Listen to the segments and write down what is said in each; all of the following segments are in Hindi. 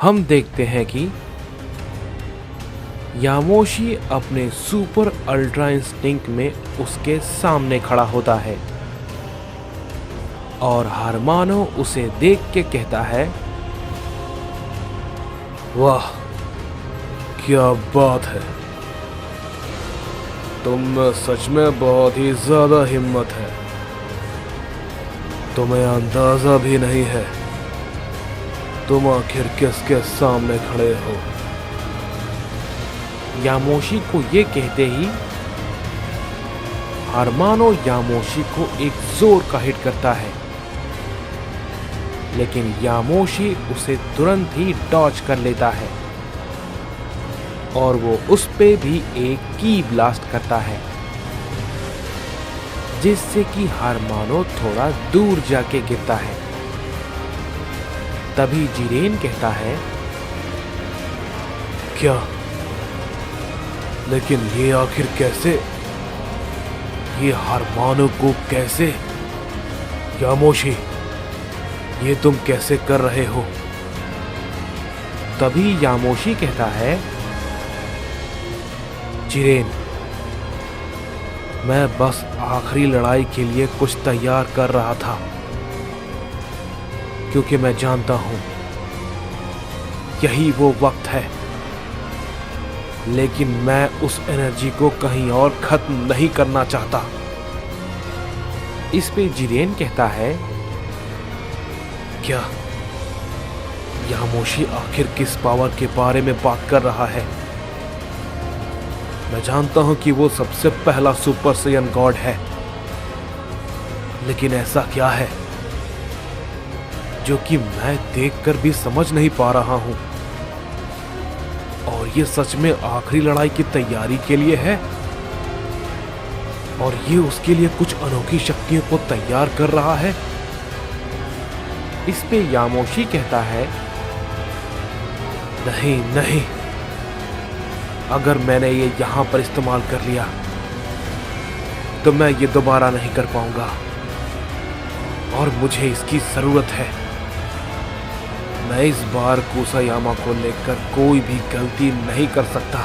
हम देखते हैं कि यामोशी अपने सुपर अल्ट्रा इंस्टिंक्ट में उसके सामने खड़ा होता है और हारमानो उसे देख के कहता है, वाह क्या बात है, तुम में सच में बहुत ही ज्यादा हिम्मत है। तुम्हें अंदाजा भी नहीं है तुम आखिर किसके सामने खड़े हो। यामोशी को ये कहते ही हारमानो यामोशी को एक जोर का हिट करता है, लेकिन यामोशी उसे तुरंत ही डॉज कर लेता है और वो उस पे भी एक की ब्लास्ट करता है, जिससे कि हारमानो थोड़ा दूर जाके गिरता है। तभी जिरेन कहता है, क्या? लेकिन ये आखिर कैसे? ये हारमानो को कैसे? यामोशी, ये तुम कैसे कर रहे हो? तभी यामोशी कहता है, जिरेन, मैं बस आखिरी लड़ाई के लिए कुछ तैयार कर रहा था, क्योंकि मैं जानता हूं यही वो वक्त है। लेकिन मैं उस एनर्जी को कहीं और खत्म नहीं करना चाहता। इस पे जिरेन कहता है, क्या? यामोशी आखिर किस पावर के बारे में बात कर रहा है? मैं जानता हूं कि वो सबसे पहला सुपर सैयन गॉड है, लेकिन ऐसा क्या है जो कि मैं देखकर भी समझ नहीं पा रहा हूं? और ये सच में आखिरी लड़ाई की तैयारी के लिए है, और ये उसके लिए कुछ अनोखी शक्तियों को तैयार कर रहा है। इस पे यामोशी कहता है, नहीं नहीं, अगर मैंने ये यहां पर इस्तेमाल कर लिया तो मैं ये दोबारा नहीं कर पाऊंगा, और मुझे इसकी जरूरत है। मैं इस बार कुसायामा को लेकर कोई भी गलती नहीं कर सकता,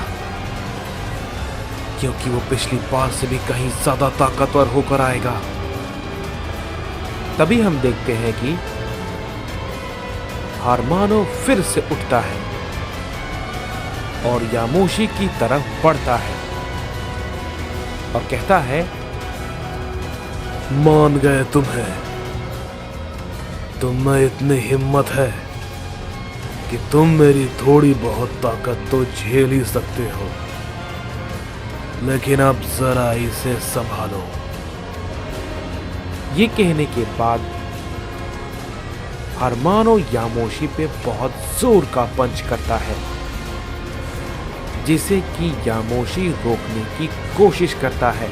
क्योंकि वो पिछली बार से भी कहीं ज्यादा ताकतवर होकर आएगा। तभी हम देखते हैं कि हारमानो फिर से उठता है और यामोशी की तरफ बढ़ता है और कहता है, मान गए तुम्हें। तुम में इतनी हिम्मत है कि तुम मेरी थोड़ी बहुत ताकत तो झेल ही सकते हो, लेकिन अब जरा इसे संभालो। ये कहने के बाद हारमानो यामोशी पे बहुत जोर का पंच करता है, जिसे कि यामोशी रोकने की कोशिश करता है,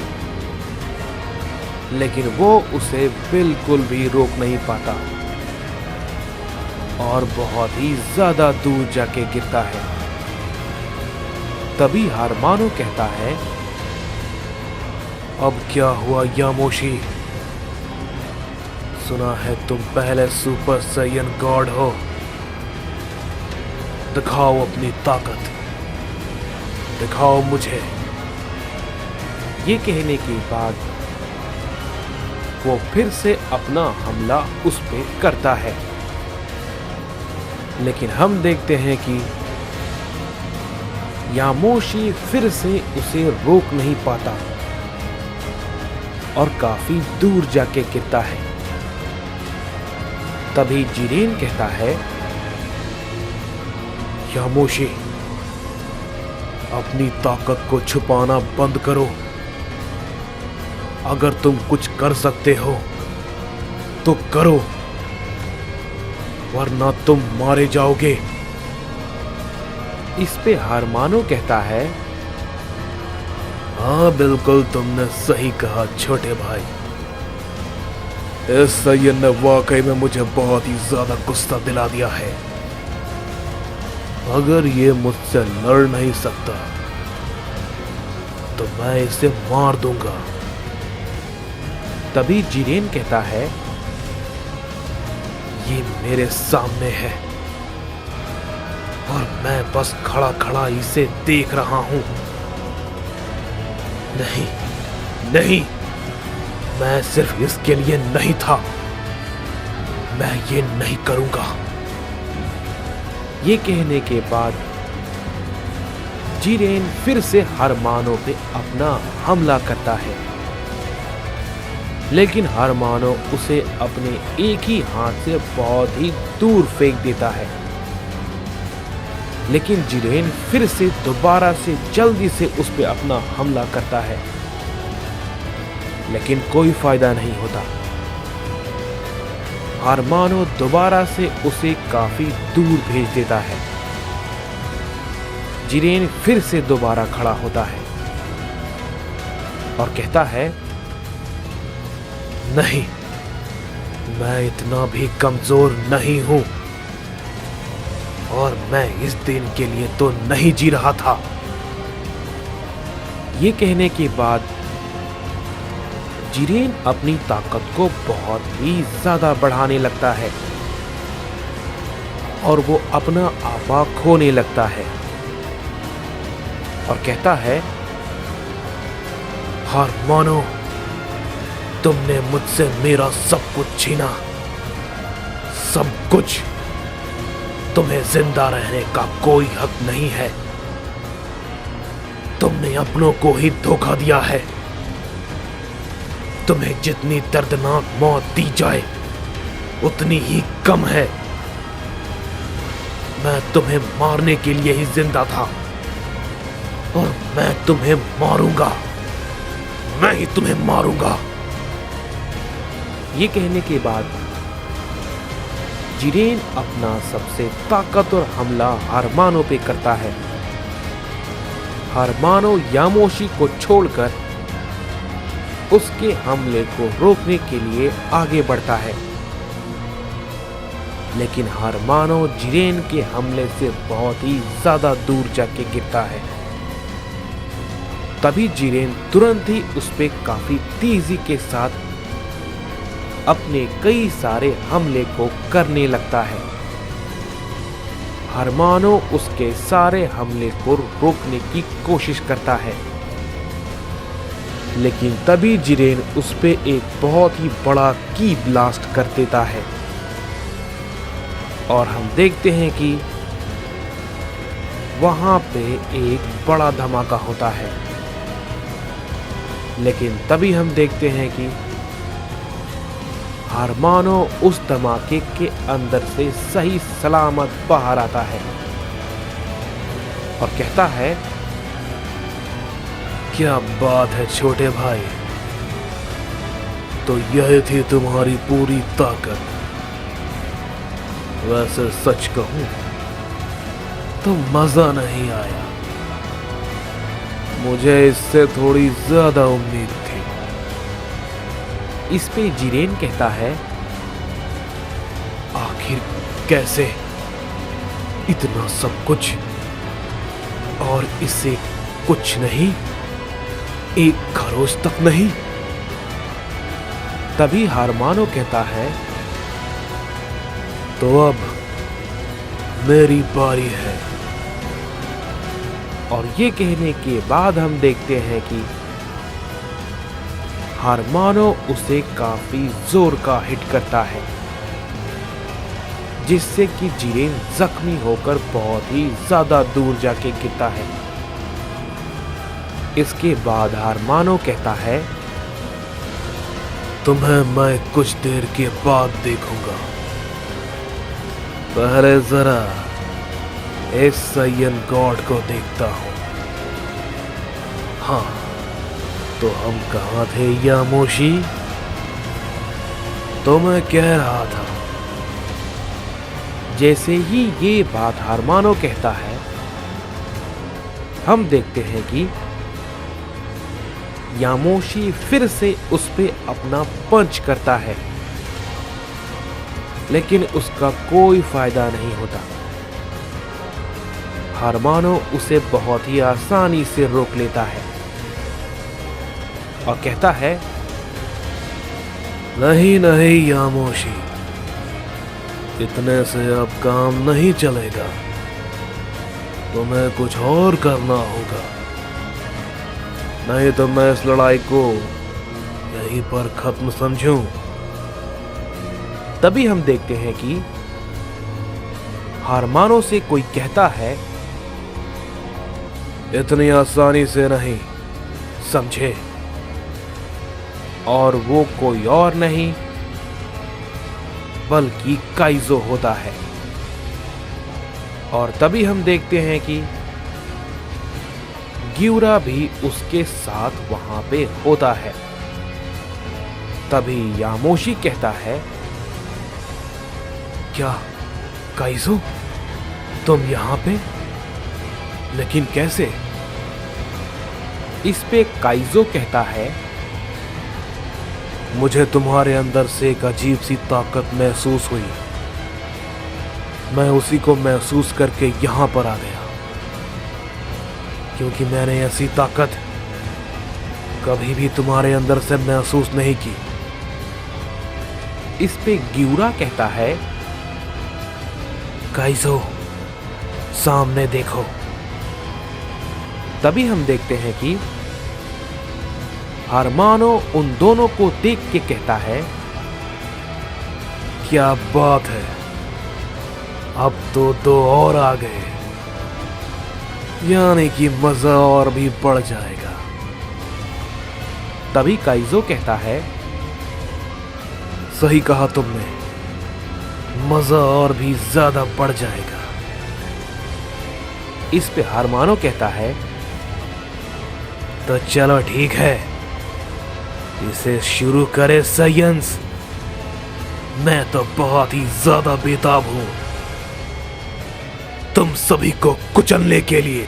लेकिन वो उसे बिल्कुल भी रोक नहीं पाता और बहुत ही ज्यादा दूर जाके गिरता है। तभी हारमानो कहता है, अब क्या हुआ यामोशी? सुना है तुम पहले सुपर सैयन गॉड हो। दिखाओ अपनी ताकत, दिखाओ मुझे। ये कहने के बाद वो फिर से अपना हमला उस पे करता है, लेकिन हम देखते हैं कि यामोशी फिर से उसे रोक नहीं पाता और काफी दूर जाके गिरता है। तभी जिरेन कहता है, यामोशी, अपनी ताकत को छुपाना बंद करो। अगर तुम कुछ कर सकते हो तो करो, वरना तुम मारे जाओगे। इस पे हारमानो कहता है, हाँ बिल्कुल तुमने सही कहा छोटे भाई। इस सैयन ने वाकई में मुझे बहुत ही ज्यादा गुस्सा दिला दिया है। अगर ये मुझसे लड़ नहीं सकता तो मैं इसे मार दूंगा। तभी जिरेन कहता है, ये मेरे सामने है, और मैं बस खड़ा खड़ा इसे देख रहा हूं। नहीं नहीं, मैं सिर्फ इसके लिए नहीं था। मैं ये नहीं करूंगा। ये कहने के बाद जिरेन फिर से हरमानो पे अपना हमला करता है, लेकिन हरमानो उसे अपने एक ही हाथ से बहुत ही दूर फेंक देता है। लेकिन जिरेन फिर से दोबारा से जल्दी से उस पे अपना हमला करता है, लेकिन कोई फायदा नहीं होता। हरमानो दोबारा से उसे काफी दूर भेज देता है। जिरेन फिर से दोबारा खड़ा होता है और कहता है, नहीं, मैं इतना भी कमजोर नहीं हूं और मैं इस दिन के लिए तो नहीं जी रहा था। ये कहने के बाद जिरेन अपनी ताकत को बहुत ही ज्यादा बढ़ाने लगता है और वो अपना आपा खोने लगता है और कहता है, हरमानो, तुमने मुझसे मेरा सब कुछ छीना, सब कुछ। तुम्हें जिंदा रहने का कोई हक नहीं है। तुमने अपनों को ही धोखा दिया है। तुम्हें जितनी दर्दनाक मौत दी जाए उतनी ही कम है। मैं तुम्हें मारने के लिए ही जिंदा था और मैं तुम्हें मारूंगा। मैं ही तुम्हें मारूंगा। ये कहने के बाद जिरेन अपना सबसे ताकतवर हमला हरमानो पे करता है। हरमानो यामोशी को छोड़कर उसके हमले को रोकने के लिए आगे बढ़ता है, लेकिन हरमानो जिरेन के हमले से बहुत ही ज्यादा दूर जाके गिरता है। तभी जिरेन तुरंत ही उस पे काफी तेजी के साथ अपने कई सारे हमले को करने लगता है। हरमानो उसके सारे हमले को रोकने की कोशिश करता है, लेकिन तभी जिरेन उस पे एक बहुत ही बड़ा की ब्लास्ट कर देता है और हम देखते हैं कि वहां पे एक बड़ा धमाका होता है। लेकिन तभी हम देखते हैं कि हरमानो उस धमाके के अंदर से सही सलामत बाहर आता है और कहता है, क्या बात है छोटे भाई, तो यह थी तुम्हारी पूरी ताकत। वैसे सच कहूं तो मजा नहीं आया। मुझे इससे थोड़ी ज्यादा उम्मीद थी। इस पे जिरेन कहता है, आखिर कैसे? इतना सब कुछ और इससे कुछ नहीं, एक खरोच तक नहीं। तभी हरमानो कहता है, तो अब मेरी बारी है। और ये कहने के बाद हम देखते हैं कि हरमानो उसे काफी जोर का हिट करता है, जिससे कि जिरेन जख्मी होकर बहुत ही ज्यादा दूर जाके गिरता है। इसके बाद हरमानो कहता है, तुम्हें मैं कुछ देर के बाद देखूंगा। पहले जरा इस साइयन गॉड को देखता हूं। हाँ, तो हम कहाँ थे यामोशी? तो मैं कह रहा था, जैसे ही ये बात हरमानो कहता है, हम देखते हैं कि यामोशी फिर से उस पे अपना पंच करता है, लेकिन उसका कोई फायदा नहीं होता। हरमानो उसे बहुत ही आसानी से रोक लेता है और कहता है, नहीं नहीं यामोशी, इतने से अब काम नहीं चलेगा। तुम्हें कुछ और करना होगा, नहीं तो मैं इस लड़ाई को यहीं पर खत्म समझूं। तभी हम देखते हैं कि हारमानो से कोई कहता है, इतनी आसानी से नहीं, समझे। और वो कोई और नहीं बल्कि काइजो होता है। और तभी हम देखते हैं कि गियुरा भी उसके साथ वहां पे होता है। तभी यामोशी कहता है, क्या काइजो, तुम यहां पे? लेकिन कैसे? इस पे काइजो कहता है, मुझे तुम्हारे अंदर से एक अजीब सी ताकत महसूस हुई। मैं उसी को महसूस करके यहां पर आ गया, क्योंकि मैंने ऐसी ताकत कभी भी तुम्हारे अंदर से महसूस नहीं की। इस पे गियुरा कहता है, काइजो, सामने देखो। तभी हम देखते हैं कि हारमानो उन दोनों को देख के कहता है, क्या बात है, अब तो दो और आ गए, यानी कि मजा और भी बढ़ जाएगा। तभी काइजो कहता है, सही कहा तुमने, मजा और भी ज्यादा बढ़ जाएगा। इस पे हारमानो कहता है, तो चलो ठीक है, इसे शुरू करे साइंस। मैं तो बहुत ही ज्यादा बेताब हूं तुम सभी को कुचलने के लिए।